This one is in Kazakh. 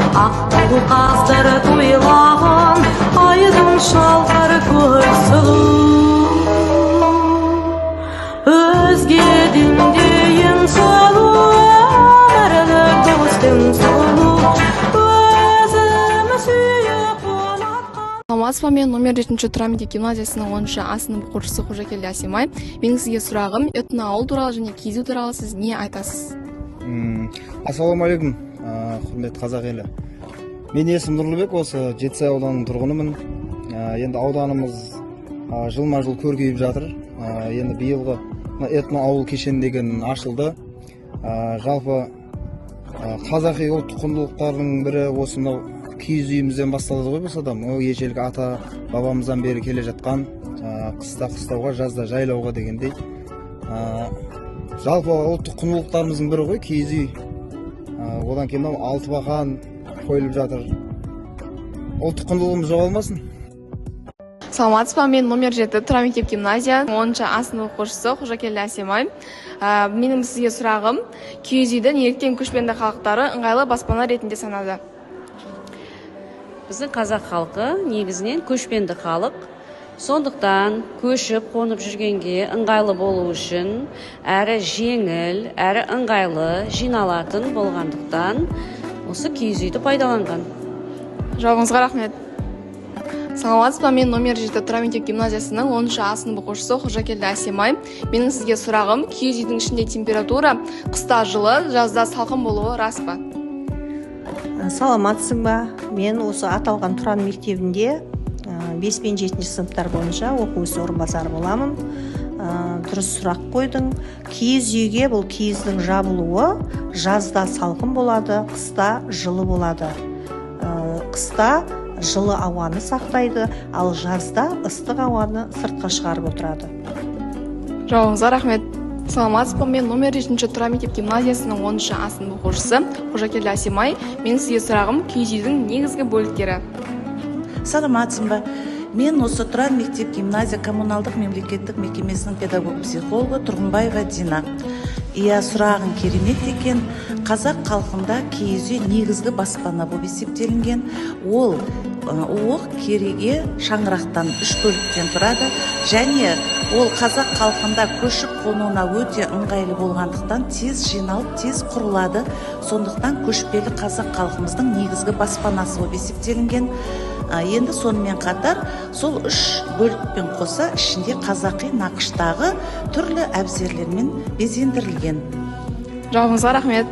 Аққу қасыр тойлаған айдың шалқар көз өзгеден дейін сұлу өмірлік достың сұлу өзім сүйіп ұнатқан. Саламатсызба, мен номер 7-ші Тұра мектеп гимназиясының 10-шы А сынып оқушысы Қожакелді Асемай. Менің сізге сұрағым, этноауыл туралы және киіз үй туралы сіз не айтасыз? Ассалаумағалейкум, құрметті қазақ елі. Мен есім Нұрлыбек, осы Жетісай ауданының тұрғынымын. Енді ауданымыз жылма-жыл көркейіп жатыр. Енді биылғы этноауыл кешені деген ашылды. Жалпы қазақи ұлттық құндылықтардың бірі осы мынау киіз үйімізден басталады ғой, болса да, ол ежелгі ата бабамыздан бері келе жатқан, қыста қыстауға, жазда жайлауға дегендей. Жалпы ұлттық құндылықтарымыздың бірі ғой киіз үй. Одан кейін алты бақан қойылып жатыр. Ұлттық құндылығымыз жоғалмасын. Саламатсызба, мен номер 7 Тұра мектеп гимназия 10-шы А сынып оқушысы Қожакелді Асемай. Менің сізге сұрағым, киіз үйді неліктен көшпенді халықтары ыңғайлы баспана ретінде санады? Біздің қазақ халқы негізінен көшпенді халық. Сондықтан көшіп қонып жүргенге ыңғайлы болу үшін әрі жеңіл, әрі ыңғайлы жиналатын болғандықтан осы киіз үйді пайдаланған. Жауабыңызға рахмет. Саламатсызба, мен номер 7 Тұра мектеп гимназиясының 10-шы А сынып оқушысы Қожакелді Асемай. Менің сізге сұрағым, киіз үйдің ішінде температура қыста жылы, жазда салқын болуы рас па? Саламатсың ба? Мен осы аталған Тұран мектебінде 5 пен 7 сыныптар бойынша оқу ісі орынбасары боламын. Дұрыс сұрақ қойдың. Киіз үйге бұл киіздің жабылуы жазда салқын болады, қыста жылы болады. Қыста жылы ауаны сақтайды, ал жазда ыстық ауаны сыртқа шығарып отырады. Жауабыңызға рахмет. Саламатсызба, мен номер 7-ші Тұра мектеп гимназиясының 10-шы А сынып оқушысы Қожакелді Асемай. Менің сізге сұрағым, киіз үйдің негізгі бөліктері. Саламатсың ба? Мен осы Тұран мектеп гимназия коммуналдық мемлекеттік мекемесінің педагог-психологы Тұрғынбаева Дина. Сұрағың керемет екен. Қазақ халқында киіз үй негізгі баспана болып есептелінген. Ол оқ кереге шаңырақтан 3 бөліктен тұрады, және ол қазақ халқында көшіп қонуына өте ыңғайлы болғандықтан тез жиналып, тез құрылады. Сондықтан көшпелі қазақ халқымыздың негізгі баспанасы болып есептелінген. Енді сонымен қатар сол 3 бөлікпен қоса ішінде қазақи нақыштағы түрлі әбзерлермен безендірілген. Жауабыңызға рахмет.